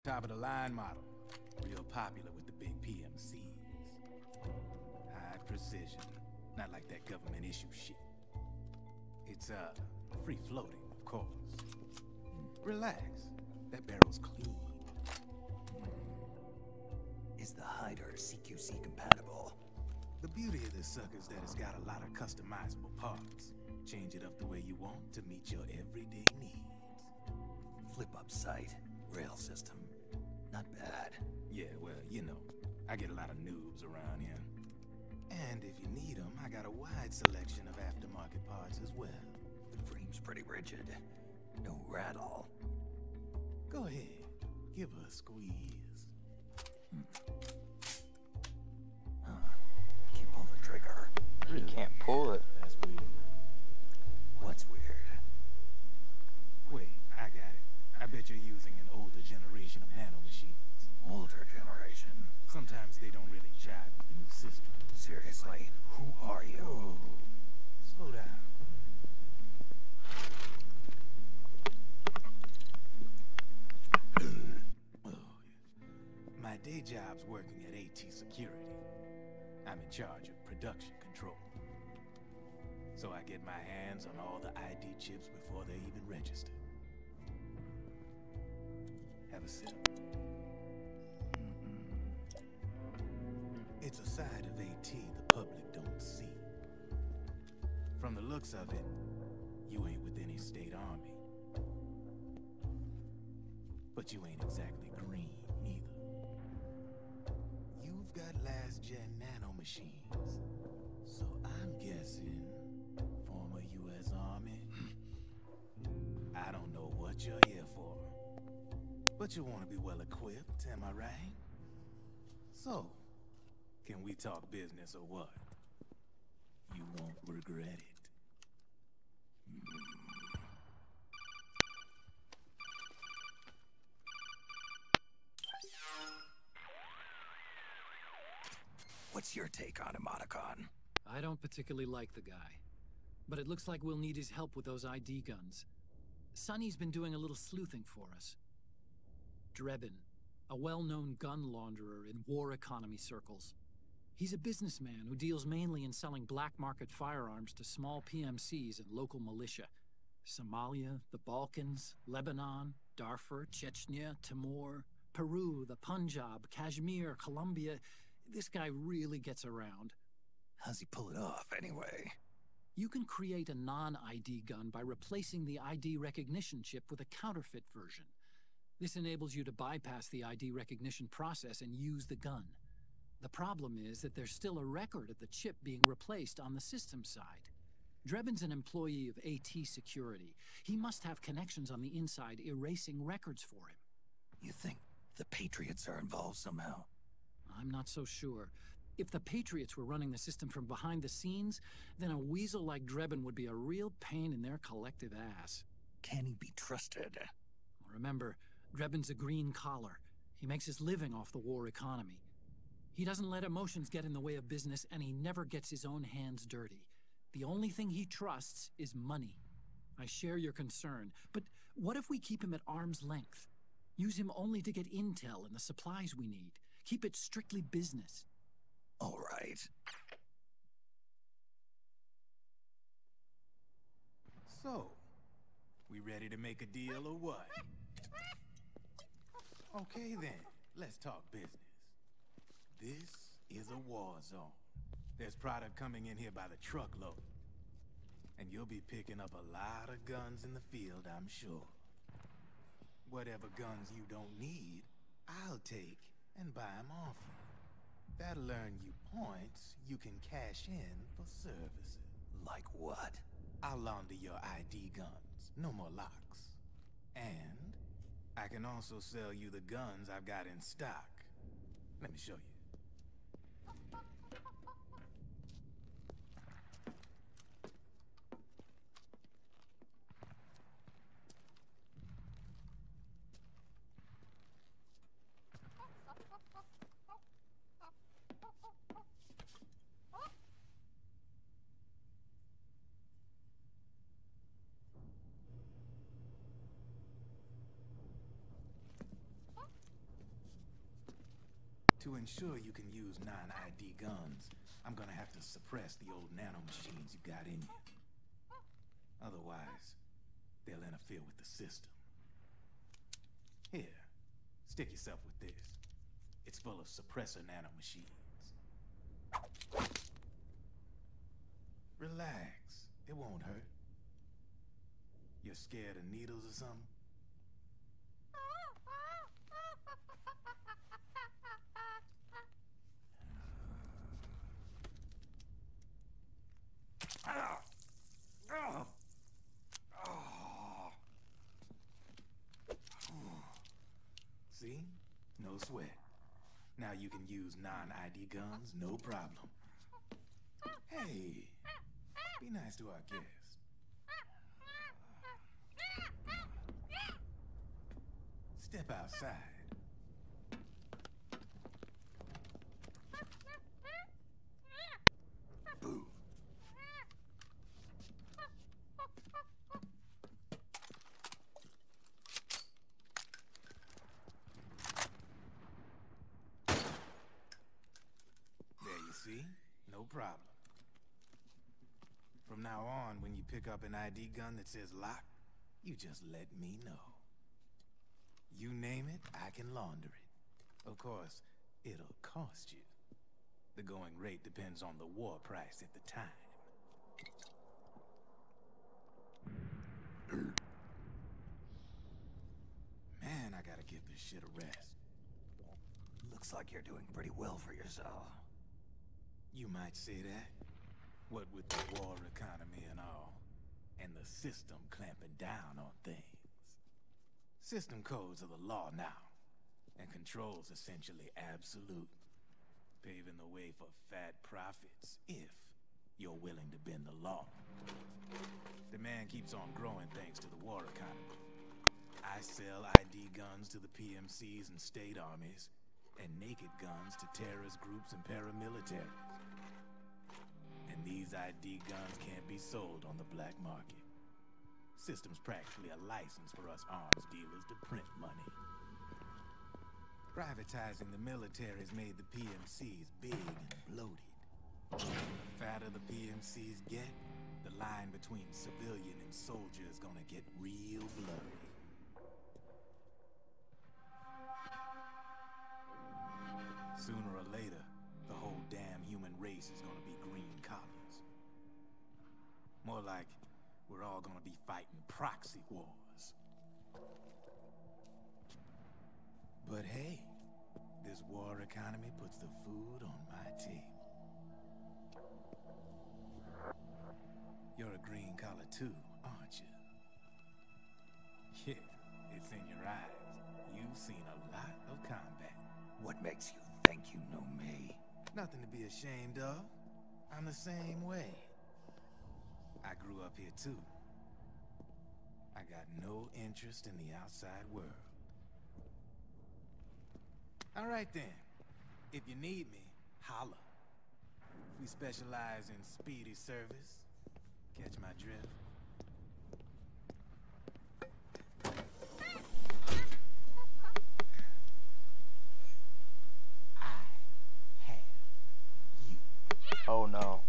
Top of the line model. Real popular with the big PMCs. High precision. Not like that government issue shit. It's, free floating, of course. Relax. That barrel's clean. Is the hider CQC compatible? The beauty of this sucker is that it's got a lot of customizable parts. Change it up the way you want to meet your everyday needs. Flip-up sight, rail system. Not bad. Yeah, well, you know, I get a lot of noobs around here. And if you need them, I got a wide selection of aftermarket parts as well. The frame's pretty rigid. No rattle. Go ahead, give her a squeeze. Can't pull the trigger. You can't pull it. That's weird. What's weird? Wait, I got it. I bet you're using an older generation of nanomachines. Older generation. Sometimes they don't really jive with the new system. Seriously, who are you? Whoa. Slow down. Oh, yeah. My day job's working at AT Security. I'm in charge of production control. So I get my hands on all the ID chips before they even register. Have a sip. It's a side of AT the public don't see. From the looks of it, you ain't with any state army. But you ain't exactly green, neither. You've got last-gen nanomachines. So I'm guessing former U.S. Army. I don't know what you're here for. But you want to be well-equipped, am I right? So, can we talk business or what? You won't regret it. What's your take on Emoticon? I don't particularly like the guy, but it looks like we'll need his help with those ID guns. Sonny's been doing a little sleuthing for us. Drebin, a well-known gun launderer in war economy circles. He's a businessman who deals mainly in selling black market firearms to small PMCs and local militia. Somalia, the Balkans, Lebanon, Darfur, Chechnya, Timor, Peru, the Punjab, Kashmir, Colombia. This guy really gets around. How's he pull it off, anyway? You can create a non-ID gun by replacing the ID recognition chip with a counterfeit version. This enables you to bypass the ID recognition process and use the gun. The problem is that there's still a record of the chip being replaced on the system side. Drebin's an employee of AT Security. He must have connections on the inside erasing records for him. You think the Patriots are involved somehow? I'm not so sure. If the Patriots were running the system from behind the scenes, then a weasel like Drebin would be a real pain in their collective ass. Can he be trusted? Remember, Drebin's a green collar. He makes his living off the war economy. He doesn't let emotions get in the way of business, and he never gets his own hands dirty. The only thing he trusts is money. I share your concern, but what if we keep him at arm's length? Use him only to get intel and the supplies we need. Keep it strictly business. All right. So, we ready to make a deal or what? Okay then, let's talk business. This is a war zone. There's product coming in here by the truckload. And you'll be picking up a lot of guns in the field, I'm sure. Whatever guns you don't need, I'll take and buy them off you. That'll earn you points you can cash in for services. Like what? I'll launder your ID guns, no more locks. And I can also sell you the guns I've got in stock. Let me show you. To ensure you can use non-ID guns, I'm gonna have to suppress the old nanomachines you got in you. Otherwise, they'll interfere with the system. Here, stick yourself with this. It's full of suppressor nanomachines. Relax, it won't hurt. You're scared of needles or something? See? No sweat. Now you can use non-ID guns, no problem. Hey, be nice to our guest. Step outside. Boo. There you see? No problem. From now on, when you pick up an ID gun that says lock, you just let me know. You name it, I can launder it. Of course, it'll cost you. The going rate depends on the war price at the time. Man, I gotta give this shit a rest. Looks like you're doing pretty well for yourself. You might say that. What with the war economy and all, and the system clamping down on things. System codes are the law now, and control's essentially absolute, paving the way for fat profits if you're willing to bend the law. Demand keeps on growing thanks to the war economy. I sell ID guns to the PMCs and state armies, and naked guns to terrorist groups and paramilitaries. And these ID guns can't be sold on the black market. System's practically a license for us arms dealers to print money. Privatizing the military's made the PMCs big and bloated. The fatter the PMCs get, the line between civilian and soldier is gonna get real blurry. Sooner or later, the whole damn human race is gonna be green collars. More like we're all gonna be fighting proxy wars. But hey, this war economy puts the food on my table. You're a green collar too, aren't you? Yeah, it's in your eyes. You've seen a lot of combat. What makes you think you know me? Nothing to be ashamed of. I'm the same way. I grew up here too. I got no interest in the outside world. All right then. If you need me, holla. We specialize in speedy service. Catch my drift? Oh no.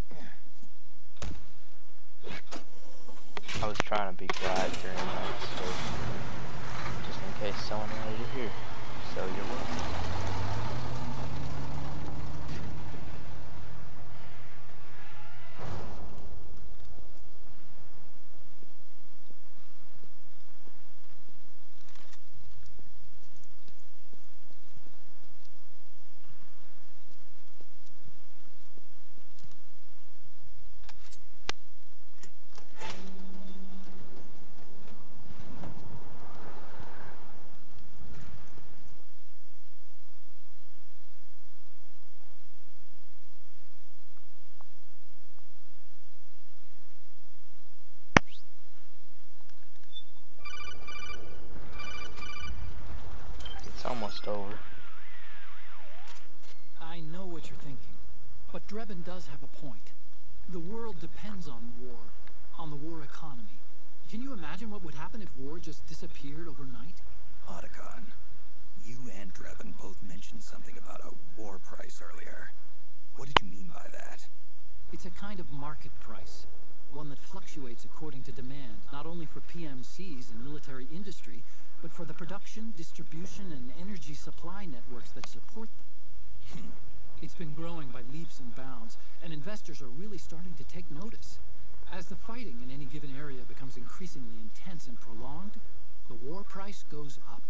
I was trying to be quiet during that, so just in case someone wanted to hear. So you're welcome. Almost over. I know what you're thinking, but Drebin does have a point. The world depends on war, on the war economy. Can you imagine what would happen if war just disappeared overnight? Otacon, you and Drebin both mentioned mentioned something about a war price earlier. What did you mean by that? It's a kind of market price, one that fluctuates according to demand, not only for PMCs and military industry, but for the production, distribution, and energy supply networks that support them. It's been growing by leaps and bounds, and investors are really starting to take notice. As the fighting in any given area becomes increasingly intense and prolonged, the war price goes up.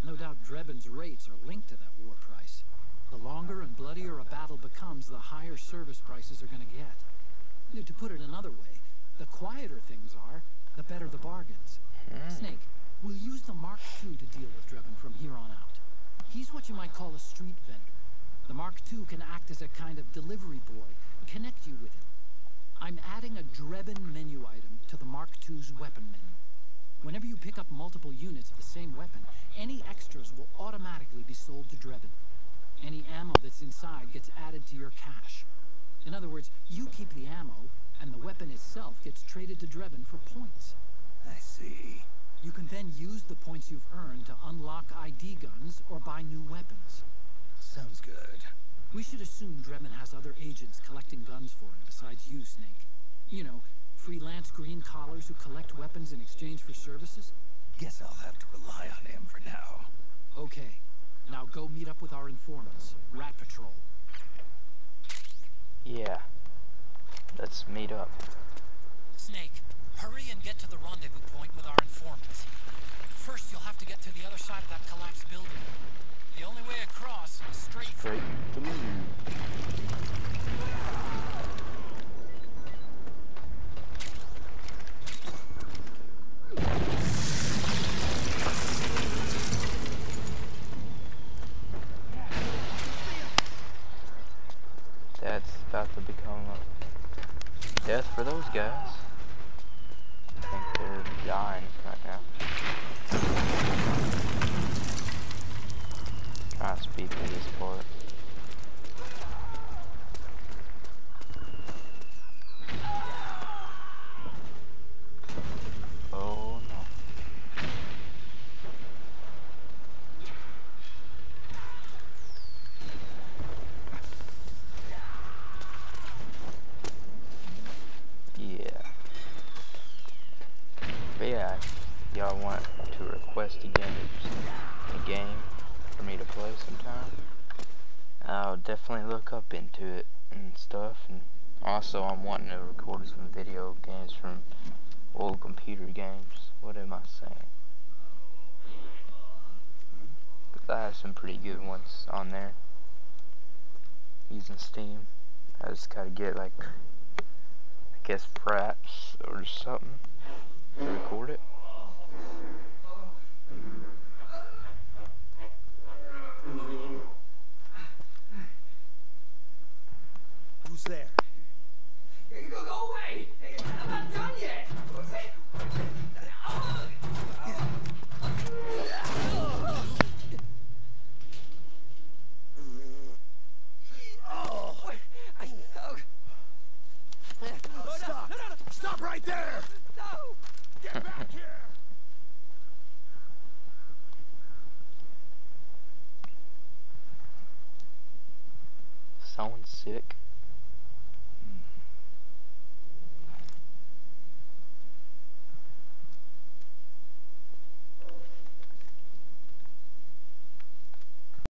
No doubt Drebin's rates are linked to that war price. The longer and bloodier a battle becomes, the higher service prices are going to get. To put it another way, the quieter things are, the better the bargains. Snake, we'll use the Mark II to deal with Drebin from here on out. He's what you might call a street vendor. The Mark II can act as a kind of delivery boy, connect you with him. I'm adding a Drebin menu item to the Mark II's weapon menu. Whenever you pick up multiple units of the same weapon, any extras will automatically be sold to Drebin. Any ammo that's inside gets added to your cache. In other words, you keep the ammo, and the weapon itself gets traded to Drebin for points. I see. You can then use the points you've earned to unlock ID guns or buy new weapons. Sounds good. We should assume Drebin has other agents collecting guns for him besides you, Snake. You know, freelance green collars who collect weapons in exchange for services? Guess I'll have to rely on him for now. Okay. Now go meet up with our informants, Rat Patrol. Yeah. Let's meet up. Snake, hurry and get to the rendezvous point with our informants. First, you'll have to get to the other side of that collapsed building. The only way across is straight through. That's about to become a death for those guys. I think they're dying right now. Trying to speed through this part. Oh no. Yeah. But yeah, y'all want to request a game for me to play sometime, I'll definitely look up into it and stuff. And also I'm wanting to record some video games from old computer games. What am I saying? Because I have some pretty good ones on there using Steam. I just gotta get like, I guess fraps or something to record it. Who's there? Go away! I'm not done yet! Stop! Stop right there! No! Get back here! Someone's sick.